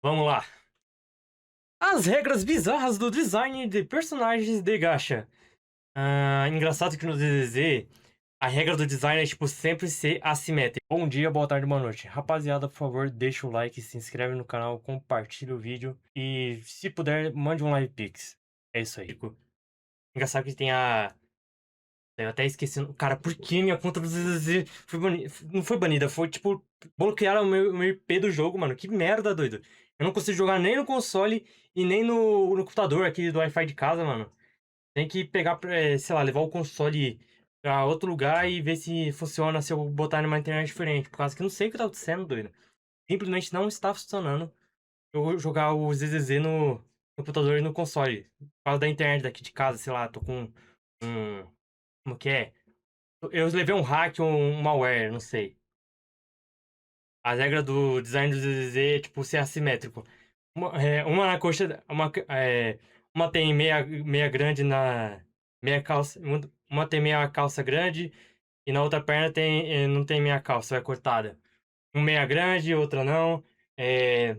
Vamos lá. As regras bizarras do design de personagens de gacha. Engraçado que no DDZ, a regra do design é, tipo, sempre ser assimétrico. Bom dia, boa tarde, boa noite. Rapaziada, por favor, deixa o like, se inscreve no canal, compartilha o vídeo. E, se puder, mande um live pix. É isso aí. Engraçado que tem a... Eu até esqueci... Cara, por que minha conta do DDZ foi banida? Não foi banida, foi, tipo... Bloquearam o meu IP do jogo, mano. Que merda, doido. Eu não consigo jogar nem no console e nem no computador aqui do Wi-Fi de casa, mano. Tem que pegar, sei lá, levar o console pra outro lugar e ver se funciona se eu botar numa internet diferente. Por causa que eu não sei o que tá acontecendo, doido. Simplesmente não está funcionando eu jogar o ZZZ no computador e no console. Por causa da internet daqui de casa, sei lá, tô com um... Como que é? Eu levei um hack ou um malware, não sei. A regra do design do ZZZ é, tipo, ser assimétrico. Uma na coxa, uma tem meia grande na meia calça, uma tem meia calça grande e na outra perna não tem meia calça, é cortada. Uma meia grande, outra não. É,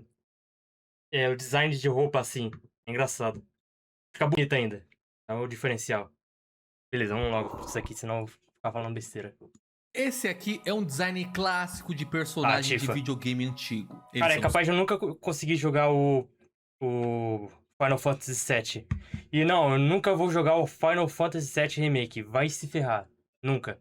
o design de roupa assim, é engraçado. Fica bonito ainda. É o diferencial. Beleza, vamos logo pra isso aqui, senão eu vou ficar falando besteira. Esse aqui é um design clássico de personagem de Tifa. videogame antigo. Eles Cara, é são capaz de eu nunca conseguir jogar o Final Fantasy VII. E não, eu nunca vou jogar o Final Fantasy VII Remake. Vai se ferrar. Nunca.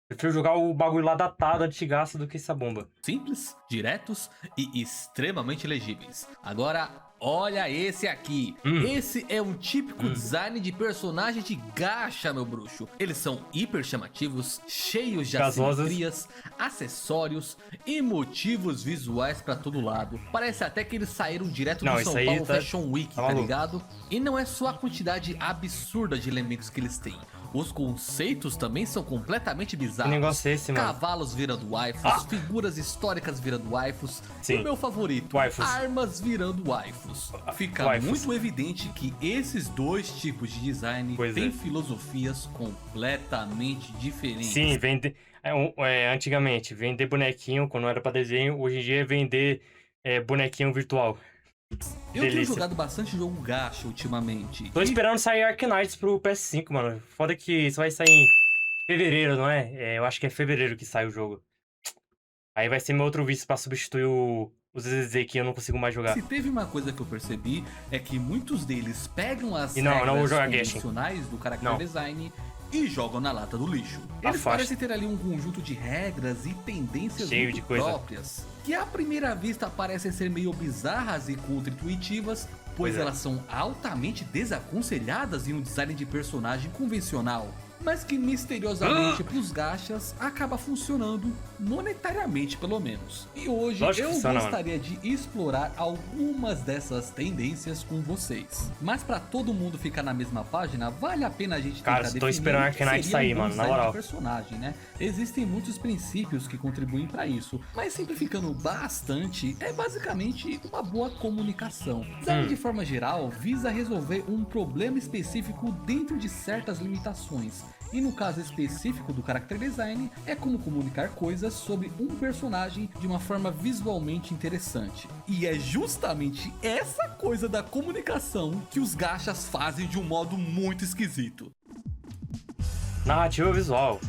Prefiro jogar o bagulho lá datado, antigaço, do que essa bomba. simples, diretos e extremamente legíveis. Agora, olha esse aqui. Esse é um típico design de personagem de gacha, meu bruxo. Eles são hiper chamativos, cheios de Gasosas. assimetrias, acessórios e motivos visuais pra todo lado. Parece até que eles saíram direto Não, do isso São aí Paulo tá Fashion Week, tá maluco. ligado? E não é só a quantidade absurda de elementos que eles têm. Os conceitos também são completamente bizarros. Que negócio é esse, mano? Cavalos virando waifus, figuras históricas virando waifus. Sim. E o meu favorito, Waifus. armas virando waifus. Fica Waifus. muito evidente que esses dois tipos de design têm é. filosofias completamente diferentes. Sim, antigamente, vender bonequinho quando era pra desenho, hoje em dia é vender bonequinho virtual. Eu tenho Delícia. jogado bastante jogo gacha ultimamente. Tô esperando sair Arknights pro PS5, mano. Foda que isso vai sair em fevereiro, não é? Eu acho que é fevereiro que sai o jogo. Aí vai ser meu outro vício pra substituir o ZZZ que eu não consigo mais jogar. Se teve uma coisa que eu percebi, é que muitos deles pegam as E não vou regras jogar Genshin. convencionais do character Não. design e jogam na lata do lixo. Eles Afasta. parecem ter ali um conjunto de regras e tendências Cheio muito de coisa. próprias, que à primeira vista parecem ser meio bizarras e contra-intuitivas, pois Pois é. elas são altamente desaconselhadas em um design de personagem convencional, mas que misteriosamente pros gachas acaba funcionando, monetariamente pelo menos. E hoje Lógico que eu funciona, gostaria de explorar algumas dessas tendências com vocês. Mas pra todo mundo ficar na mesma página, vale a pena a gente tentar Cara, tô definir esperando o que Arknight seria sair, um bom mano, na design de moral. personagem, né? Existem muitos princípios que contribuem pra isso, mas simplificando bastante, é basicamente uma boa comunicação. Design de forma geral visa resolver um problema específico dentro de certas limitações. E no caso específico do character design, é como comunicar coisas sobre um personagem de uma forma visualmente interessante. E é justamente essa coisa da comunicação que os gachas fazem de um modo muito esquisito. Narrativa visual.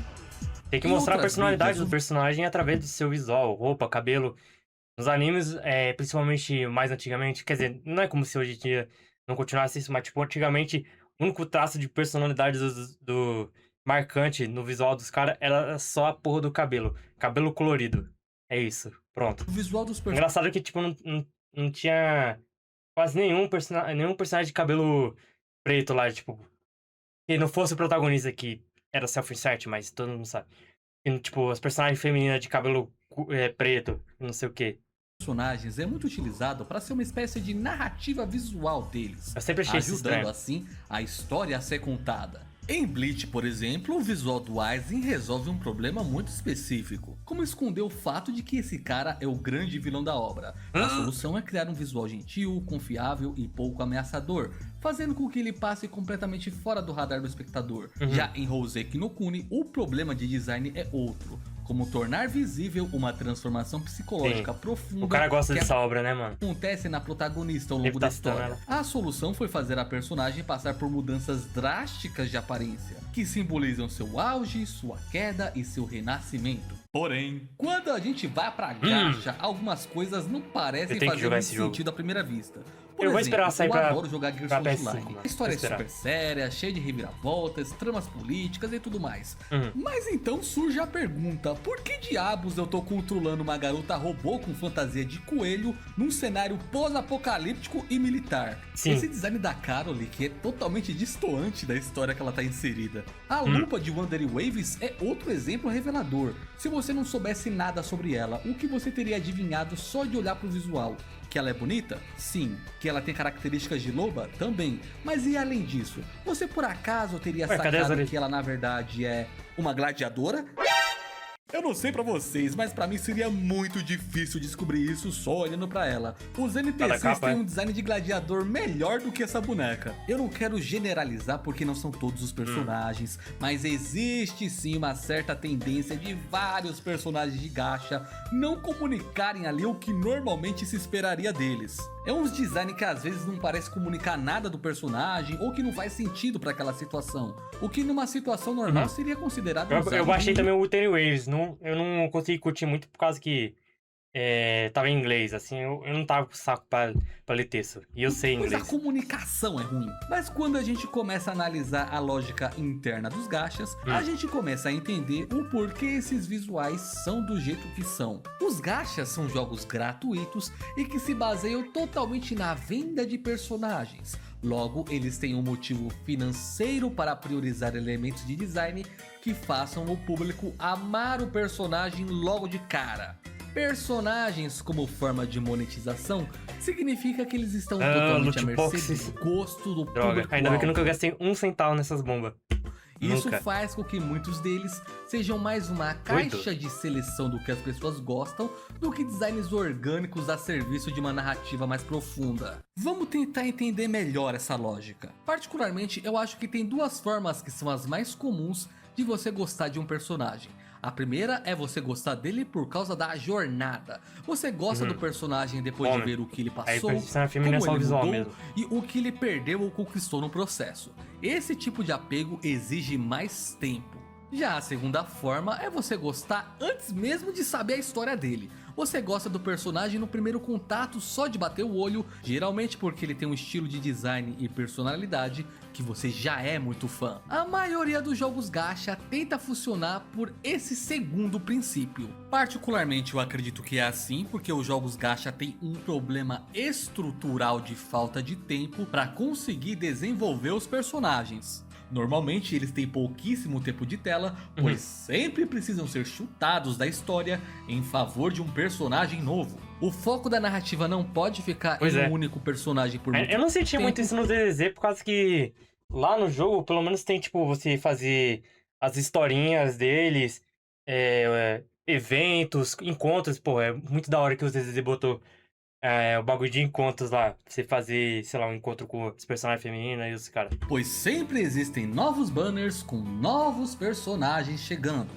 Tem que Em mostrar a outras personalidade mídias, do personagem através do seu visual, roupa, cabelo. Nos animes, principalmente mais antigamente, quer dizer, não é como se hoje em dia não continuasse isso, mas tipo, antigamente, o único traço de personalidade do marcante no visual dos caras era só a porra do cabelo. Cabelo colorido. É isso. Pronto. o visual dos personagens Engraçado que, tipo, não tinha quase nenhum personagem de cabelo preto lá, tipo, que não fosse o protagonista que era self-insert, mas todo mundo sabe. E, tipo, as personagens femininas de cabelo preto, não sei o que. é muito utilizado para ser uma espécie de narrativa visual deles, Eu sempre achei isso ajudando estranho. assim a história a ser contada. Em Bleach, por exemplo, o visual do Aizen resolve um problema muito específico, como esconder o fato de que esse cara é o grande vilão da obra. A solução é criar um visual gentil, confiável e pouco ameaçador, fazendo com que ele passe completamente fora do radar do espectador. Já em Hoseki no Kuni, o problema de design é outro. como tornar visível uma transformação psicológica Sim. profunda O cara gosta que dessa obra, né, mano? acontece na protagonista ao Ele longo tá da história. citando A solução foi fazer a personagem passar por mudanças drásticas de aparência, que simbolizam seu auge, sua queda e seu renascimento. Porém, quando a gente vai pra gacha, algumas coisas não parecem Eu tenho que fazer jogar muito esse jogo. sentido à primeira vista. Por Eu vou exemplo, esperar sair eu pra- adoro jogar Gears pra of PS5, Online. mano. A história é Vou esperar. super séria, cheia de reviravoltas, tramas políticas e tudo mais. Uhum. Mas então surge a pergunta, por que diabos eu tô controlando uma garota robô com fantasia de coelho num cenário pós-apocalíptico e militar? Sim. Esse design da Carole, que é totalmente distoante da história que ela tá inserida. A lupa de Wandering Waves é outro exemplo revelador. Se você não soubesse nada sobre ela, o que você teria adivinhado só de olhar pro visual? Que ela é bonita? Sim. Que ela tem características de loba? Também. Mas e além disso? Você por acaso teria Ué, cadê as sacado orelhas? que ela na verdade é uma gladiadora? Eu não sei pra vocês, mas pra mim seria muito difícil descobrir isso só olhando pra ela. Os NPCs capa, têm é? um design de gladiador melhor do que essa boneca. Eu não quero generalizar porque não são todos os personagens, mas existe sim uma certa tendência de vários personagens de gacha não comunicarem ali o que normalmente se esperaria deles. É uns design que às vezes não parece comunicar nada do personagem ou que não faz sentido pra aquela situação. O que numa situação normal seria considerado um Eu design baixei ruim. também o Wuthering Waves. Eu não consegui curtir muito por causa que tava em inglês, assim. Eu não tava com saco pra ler texto. E eu sei Pois a inglês. comunicação é ruim. Mas quando a gente começa a analisar a lógica interna dos gachas, a gente começa a entender o porquê esses visuais são do jeito que são. Os gachas são jogos gratuitos e que se baseiam totalmente na venda de personagens. Logo, eles têm um motivo financeiro para priorizar elementos de design que façam o público amar o personagem logo de cara. Personagens como forma de monetização significa que eles estão totalmente à loot mercê boxes. do gosto do Droga. público. Ainda bem que eu nunca gastei um centavo nessas bombas. Isso Nunca. faz com que muitos deles sejam mais uma caixa de seleção do que as pessoas gostam do que designs orgânicos a serviço de uma narrativa mais profunda. Vamos tentar entender melhor essa lógica. Particularmente, eu acho que tem duas formas que são as mais comuns de você gostar de um personagem. A primeira é você gostar dele por causa da jornada. Você gosta do personagem depois de Homem. ver o que ele Aí passou, precisa filme não é como só o ele visual mudou mesmo. e o que ele perdeu ou conquistou no processo. Esse tipo de apego exige mais tempo. Já a segunda forma é você gostar antes mesmo de saber a história dele. Você gosta do personagem no primeiro contato só de bater o olho, geralmente porque ele tem um estilo de design e personalidade que você já é muito fã. A maioria dos jogos gacha tenta funcionar por esse segundo princípio. Particularmente eu acredito que é assim porque os jogos gacha têm um problema estrutural de falta de tempo para conseguir desenvolver os personagens. Normalmente eles têm pouquíssimo tempo de tela, pois sempre precisam ser chutados da história em favor de um personagem novo. O foco da narrativa não pode ficar Pois em é. um único personagem por muito Eu não senti tempo. muito isso no DDZ por causa que lá no jogo, pelo menos tem, tipo, você fazer as historinhas deles, eventos, encontros, pô, é muito da hora que o DDZ botou o bagulho de encontros lá. Você fazer, sei lá, um encontro com os personagens femininos e os caras. Pois sempre existem novos banners com novos personagens chegando,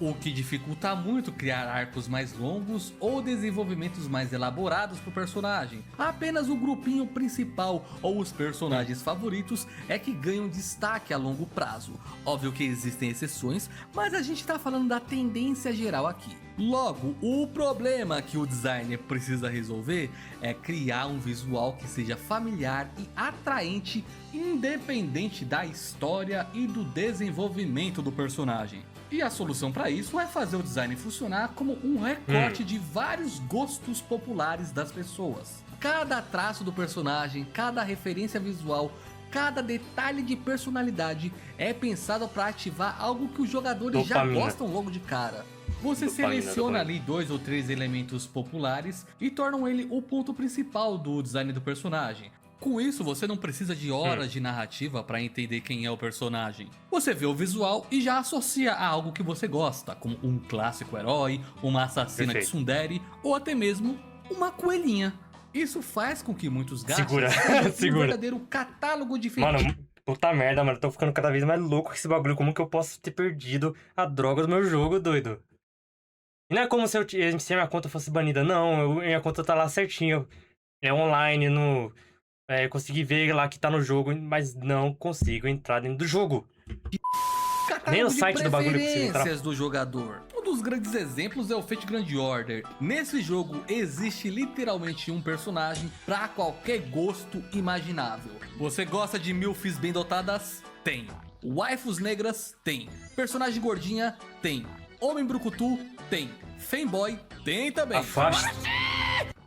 o que dificulta muito criar arcos mais longos ou desenvolvimentos mais elaborados para o personagem. Apenas o grupinho principal ou os personagens favoritos é que ganham destaque a longo prazo. Óbvio que existem exceções, mas a gente está falando da tendência geral aqui. Logo, o problema que o designer precisa resolver é criar um visual que seja familiar e atraente, independente da história e do desenvolvimento do personagem. E a solução para isso é fazer o design funcionar como um recorte de vários gostos populares das pessoas. Cada traço do personagem, cada referência visual, cada detalhe de personalidade é pensado para ativar algo que os jogadores já Dopamina. gostam logo de cara. Você Dopamina, seleciona dopamina. ali 2 ou 3 elementos populares e tornam ele o ponto principal do design do personagem. Com isso, você não precisa de horas de narrativa para entender quem é o personagem. Você vê o visual e já associa a algo que você gosta, como um clássico herói, uma assassina de Perfeito. tsundere ou até mesmo uma coelhinha. Isso faz com que muitos gachas Segura, tenham um segura. verdadeiro catálogo de Mano, fetiches. puta merda, mano. Tô ficando cada vez mais louco com esse bagulho. Como que eu posso ter perdido a droga do meu jogo, doido? E não é como se, se a minha conta fosse banida. Não, minha conta tá lá certinho. É online, no... consegui ver lá que tá no jogo, mas não consigo entrar dentro do jogo. Nem no Catálogo de site do bagulho é possível entrar. preferências do jogador. Um dos grandes exemplos é o Fate Grand Order. Nesse jogo existe literalmente um personagem para qualquer gosto imaginável. Você gosta de milfs bem dotadas? Tem. Waifus negras? Tem. Personagem gordinha? Tem. Homem brucutu? Tem. Fanboy? Tem também. Afaste.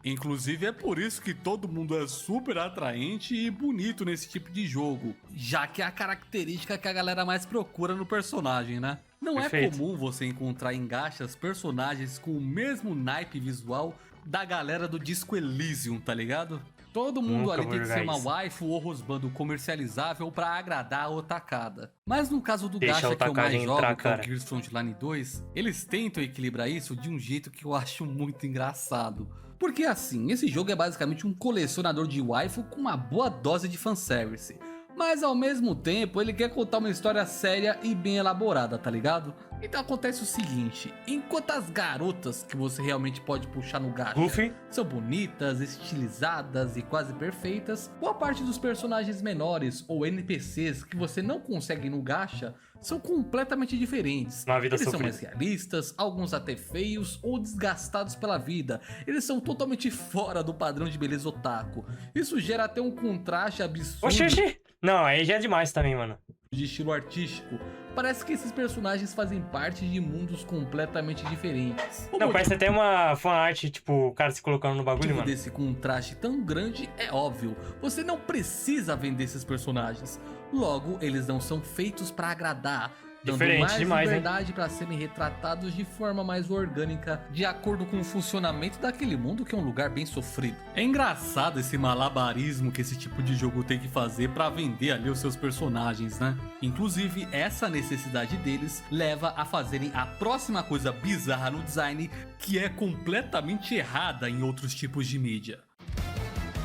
Inclusive é por isso que todo mundo é super atraente e bonito nesse tipo de jogo, já que é a característica que a galera mais procura no personagem, né? Não Perfeito. é comum você encontrar em gachas personagens com o mesmo naipe visual da galera do Disco Elysium, tá ligado? Todo mundo Nunca ali vou tem que jogar ser uma isso. waifu ou rosbando comercializável pra agradar a otacada. Mas no caso do Deixa a gacha que eu mais otacada jogo, entrar, que é o cara. Gears Frontline 2, eles tentam equilibrar isso de um jeito que eu acho muito engraçado. Porque assim, esse jogo é basicamente um colecionador de waifu com uma boa dose de fanservice. Mas ao mesmo tempo, ele quer contar uma história séria e bem elaborada, tá ligado? Então acontece o seguinte, enquanto as garotas que você realmente pode puxar no gacha Goofy. são bonitas, estilizadas e quase perfeitas, boa parte dos personagens menores ou NPCs que você não consegue no gacha são completamente diferentes. Uma vida Eles são sofrida. mais realistas, alguns até feios ou desgastados pela vida. Eles são totalmente fora do padrão de beleza otaku. Isso gera até um contraste absurdo Oxi, oxi. Não, aí já é demais também, mano. de estilo artístico. Parece que esses personagens fazem parte de mundos completamente diferentes. O Não, motivo parece até uma fanart, tipo, o cara se colocando no bagulho, mano. desse contraste tão grande é óbvio. Você não precisa vender esses personagens. Logo, eles não são feitos pra agradar, dando Diferente mais demais, hein? liberdade pra serem retratados de forma mais orgânica, de acordo com o funcionamento daquele mundo que é um lugar bem sofrido. É engraçado esse malabarismo que esse tipo de jogo tem que fazer pra vender ali os seus personagens, né? Inclusive, essa necessidade deles leva a fazerem a próxima coisa bizarra no design que é completamente errada em outros tipos de mídia.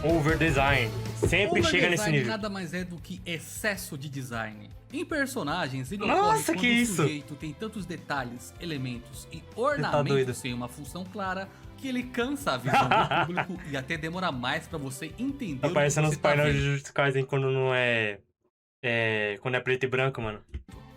Over design. Sempre chega nesse Overdesign nível. nada mais é do que excesso de design. Em personagens, ele Nossa, ocorre que quando o isso? sujeito tem tantos detalhes, elementos e doido. ornamentos sem uma função clara que ele cansa a visão do público e até demora mais pra você entender Tá o que parecendo você os tá painéis de vendo. Jujutsu Kaisen quando não é... Quando é preto e branco, mano.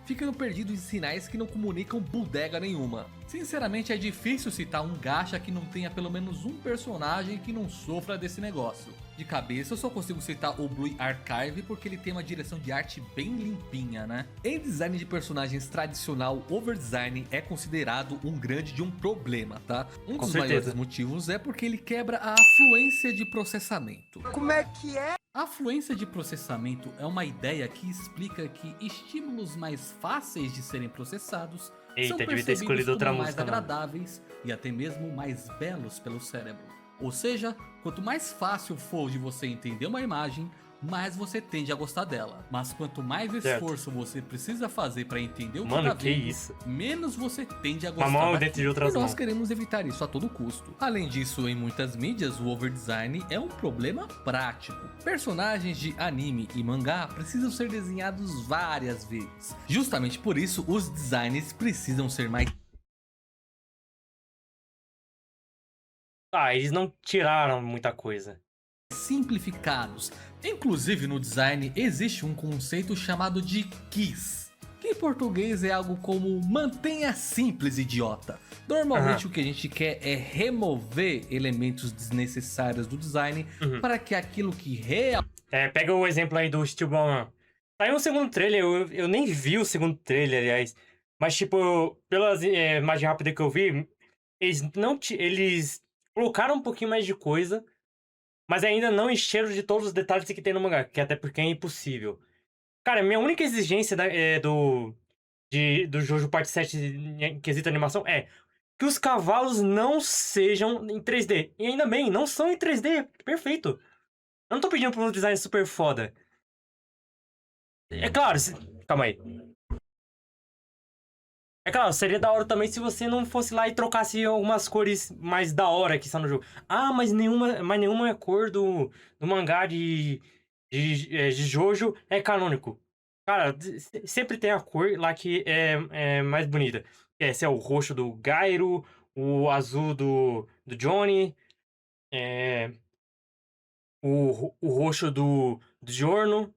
Ficando perdido em sinais que não comunicam bodega nenhuma. Sinceramente, é difícil citar um gacha que não tenha pelo menos um personagem que não sofra desse negócio. De cabeça, eu só consigo citar o Blue Archive porque ele tem uma direção de arte bem limpinha, né? Em design de personagens tradicional, overdesign é considerado um grande de um problema, tá? Um Com dos certeza. maiores motivos é porque ele quebra a afluência de processamento. Como é que é? A fluência de processamento é uma ideia que explica que estímulos mais fáceis de serem processados Eita, são devia ter percebidos escolhido outra como mais música, mano. agradáveis e até mesmo mais belos pelo cérebro. Ou seja, quanto mais fácil for de você entender uma imagem, mais você tende a gostar dela. Mas quanto mais Certo. esforço você precisa fazer para entender o que Mano, tá que vendo, isso? menos você tende a Uma gostar mão daquilo. dentro de outras E nós mãos. queremos evitar isso a todo custo. Além disso, em muitas mídias, o overdesign é um problema prático. Personagens de anime e mangá precisam ser desenhados várias vezes. Justamente por isso, os designs precisam ser mais Ah, eles não tiraram muita coisa. simplificados. Inclusive no design existe um conceito chamado de KISS, que em português é algo como mantenha simples, idiota. Normalmente o que a gente quer é remover elementos desnecessários do design para que aquilo que realmente Pega o exemplo aí do Steelbound. Saiu um segundo trailer, eu nem vi o segundo trailer, aliás. Mas, tipo, pelas imagens rápidas que eu vi, eles colocaram um pouquinho mais de coisa, mas ainda não encheram de todos os detalhes que tem no mangá, que até porque é impossível. Cara, minha única exigência do Jojo Parte 7 em quesito animação é que os cavalos não sejam em 3D. E ainda bem, não são em 3D. Perfeito. Eu não tô pedindo por um design super foda. É claro, calma aí. É claro, seria da hora também se você não fosse lá e trocasse algumas cores mais da hora que estão no jogo. Ah, mas nenhuma é cor do mangá de Jojo é canônico. Cara, sempre tem a cor lá que é mais bonita. Esse é o roxo do Gairo, o azul do Johnny, é, o roxo do Giorno.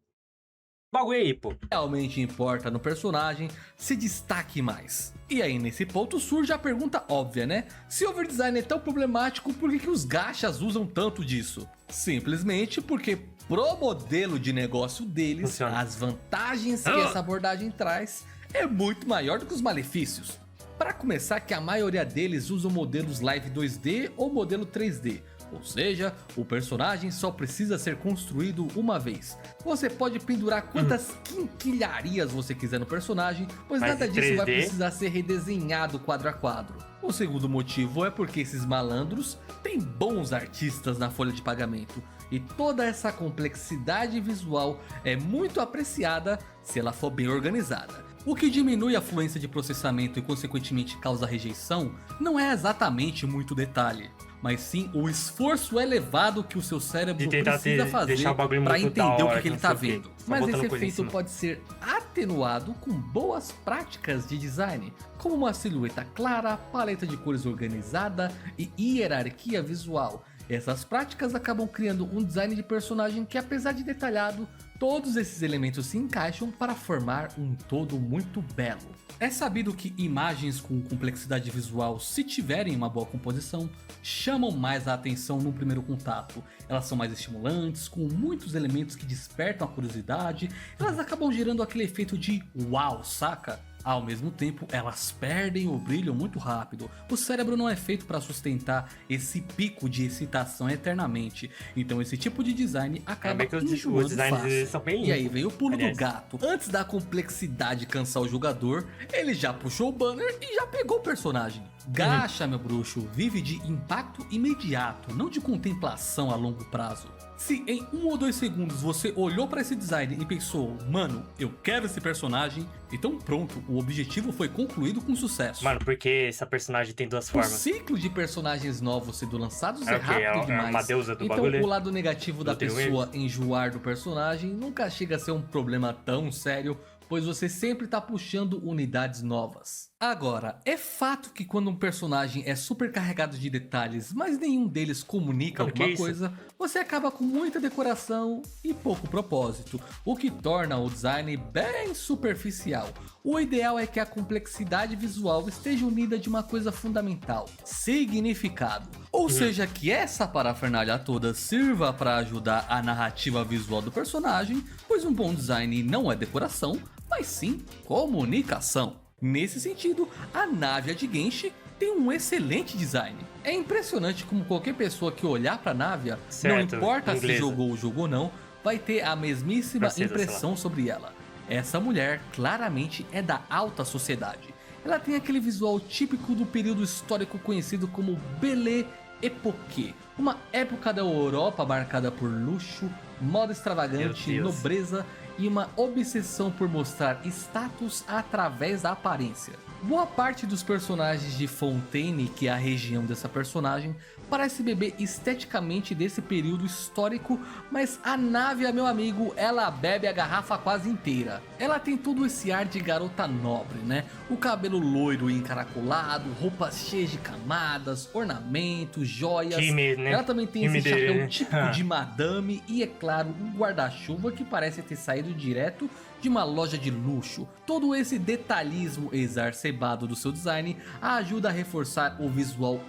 Bagulho aí, pô. Realmente importa no personagem se destaque mais. E aí nesse ponto surge a pergunta óbvia, né? Se o overdesign é tão problemático, por que os gachas usam tanto disso? Simplesmente porque pro modelo de negócio deles, Funciona. as vantagens que essa abordagem traz é muito maior do que os malefícios. Para começar, que a maioria deles usam modelos live 2D ou modelo 3D. Ou seja, o personagem só precisa ser construído uma vez. Você pode pendurar quantas quinquilharias você quiser no personagem, pois Mas nada em disso vai 3D? precisar ser redesenhado quadro a quadro. O segundo motivo é porque esses malandros têm bons artistas na folha de pagamento. E toda essa complexidade visual é muito apreciada se ela for bem organizada. O que diminui a fluência de processamento e consequentemente causa rejeição não é exatamente muito detalhe, mas sim o esforço elevado que o seu cérebro De tentar precisa fazer deixar o bagulho para muito da entender o hora, que ele não tá sei o quê. vendo. Só Mas botando esse coisa em efeito cima. pode ser atenuado com boas práticas de design, como uma silhueta clara, paleta de cores organizada e hierarquia visual. Essas práticas acabam criando um design de personagem que, apesar de detalhado, todos esses elementos se encaixam para formar um todo muito belo. É sabido que imagens com complexidade visual, se tiverem uma boa composição, chamam mais a atenção no primeiro contato. Elas são mais estimulantes, com muitos elementos que despertam a curiosidade, elas acabam gerando aquele efeito de uau, saca? Ao mesmo tempo, elas perdem o brilho muito rápido. O cérebro não é feito para sustentar esse pico de excitação eternamente. Então esse tipo de design acaba bem que os enjoando designs fácil. são bem E aí vem o pulo aliás. do gato. Antes da complexidade cansar o jogador, ele já puxou o banner e já pegou o personagem. Gacha, meu bruxo, vive de impacto imediato, não de contemplação a longo prazo. Se em 1 ou 2 segundos você olhou para esse design e pensou, mano, eu quero esse personagem, então pronto, o objetivo foi concluído com sucesso. Mano, porque essa personagem tem duas O formas. ciclo de personagens novos sendo lançados É é o quê? rápido É demais. uma deusa do Então bagulho? o lado negativo da Do Trio pessoa enjoar do personagem nunca chega a ser um problema tão sério, pois você sempre tá puxando unidades novas. Agora, é fato que quando um personagem é super carregado de detalhes, mas nenhum deles comunica Mano, que alguma isso? coisa, você acaba com muita decoração e pouco propósito, o que torna o design bem superficial. O ideal é que a complexidade visual esteja unida de uma coisa fundamental: significado. Ou seja, que essa parafernália toda sirva para ajudar a narrativa visual do personagem, pois um bom design não é decoração, mas sim comunicação. Nesse sentido, a Navia de Genshi tem um excelente design. É impressionante como qualquer pessoa que olhar para Navia, Certo, não importa se inglesa. jogou o jogo ou não, vai ter a mesmíssima Francesa, sei lá. impressão sobre ela. Essa mulher claramente é da alta sociedade. Ela tem aquele visual típico do período histórico conhecido como Belle Époque, uma época da Europa marcada por luxo, moda extravagante, Meu Deus. nobreza e uma obsessão por mostrar status através da aparência. Boa parte dos personagens de Fontaine, que é a região dessa personagem, parece beber esteticamente desse período histórico, mas a Navia, meu amigo, ela bebe a garrafa quase inteira. Ela tem todo esse ar de garota nobre, né? O cabelo loiro e encaracolado, roupas cheias de camadas, ornamentos, joias. Que medo, né? Ela também tem Que esse medo, chapéu né? típico de madame e, é claro, um guarda-chuva que parece ter saído direto de uma loja de luxo. Todo esse detalhismo exacerbado do seu design ajuda a reforçar o visual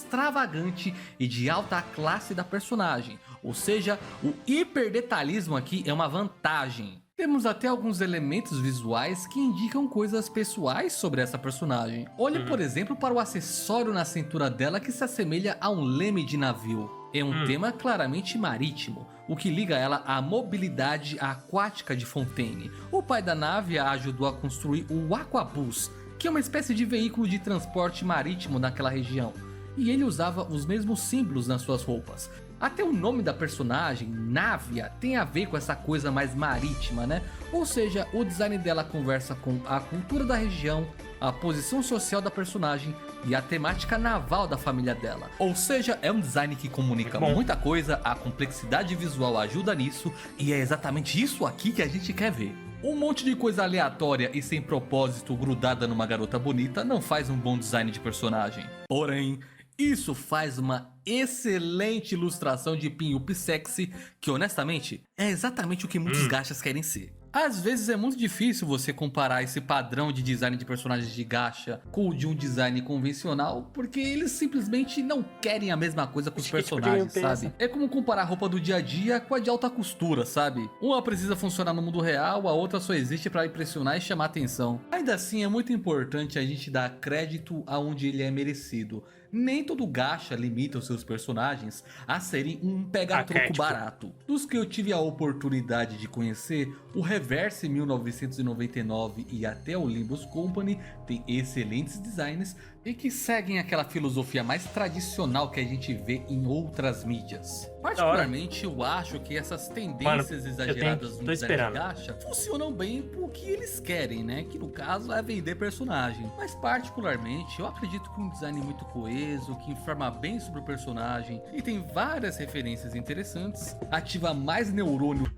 extravagante e de alta classe da personagem. Ou seja, o hiperdetalhismo aqui é uma vantagem. Temos até alguns elementos visuais que indicam coisas pessoais sobre essa personagem. Olhe, por exemplo, para o acessório na cintura dela que se assemelha a um leme de navio. É um tema claramente marítimo, o que liga ela à mobilidade aquática de Fontaine. O pai da nave a ajudou a construir o Aquabus, que é uma espécie de veículo de transporte marítimo naquela região, e ele usava os mesmos símbolos nas suas roupas. Até o nome da personagem, Navia, tem a ver com essa coisa mais marítima, né? Ou seja, o design dela conversa com a cultura da região, a posição social da personagem e a temática naval da família dela. Ou seja, é um design que comunica Bom. muita coisa, a complexidade visual ajuda nisso, e é exatamente isso aqui que a gente quer ver. Um monte de coisa aleatória e sem propósito grudada numa garota bonita não faz um bom design de personagem. Porém, isso faz uma excelente ilustração de pin-up sexy, que honestamente é exatamente o que muitos gachas querem ser. Às vezes é muito difícil você comparar esse padrão de design de personagens de gacha com o de um design convencional, porque eles simplesmente não querem a mesma coisa com os personagens, sabe? É como comparar a roupa do dia a dia com a de alta costura, sabe? Uma precisa funcionar no mundo real, a outra só existe pra impressionar e chamar atenção. Ainda assim, é muito importante a gente dar crédito aonde ele é merecido. Nem todo gacha limita os seus personagens a serem um pega-troco barato. Dos que eu tive a oportunidade de conhecer, o Reverse 1999 e até o Limbus Company tem excelentes designs e que seguem aquela filosofia mais tradicional que a gente vê em outras mídias. Particularmente, eu acho que essas tendências exageradas no design de gacha funcionam bem pro que eles querem, né? Que no caso é vender personagem. Mas particularmente, eu acredito que um design muito coeso, que informa bem sobre o personagem e tem várias referências interessantes, ativa mais neurônios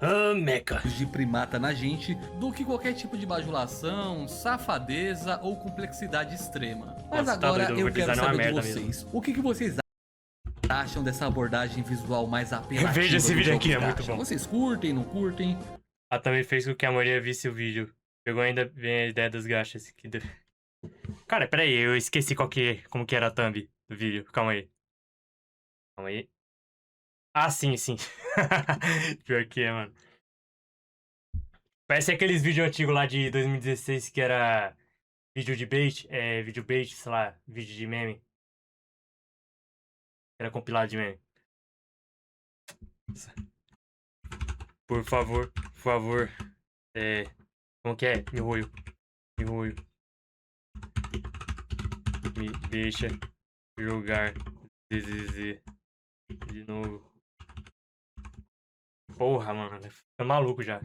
de primata na gente do que qualquer tipo de bajulação, safadeza ou complexidade extrema. Mas agora eu quero saber de vocês. O que vocês acham dessa abordagem visual mais apelativa? Veja esse vídeo aqui, é muito bom. Vocês curtem, não curtem? Ela também fez com que a maioria visse o vídeo. Pegou ainda bem a ideia dos gachas. Cara, pera aí, eu esqueci como que era a thumb do vídeo. Calma aí. Calma aí. Ah, sim. Pior que é, mano. Parece aqueles vídeos antigos lá de 2016 que era vídeo de bait, vídeo bait, sei lá, vídeo de meme. Era compilado de meme. Por favor. Como que é? Me roio. Me deixa jogar ZZZ de novo. Porra, mano. Tô maluco já.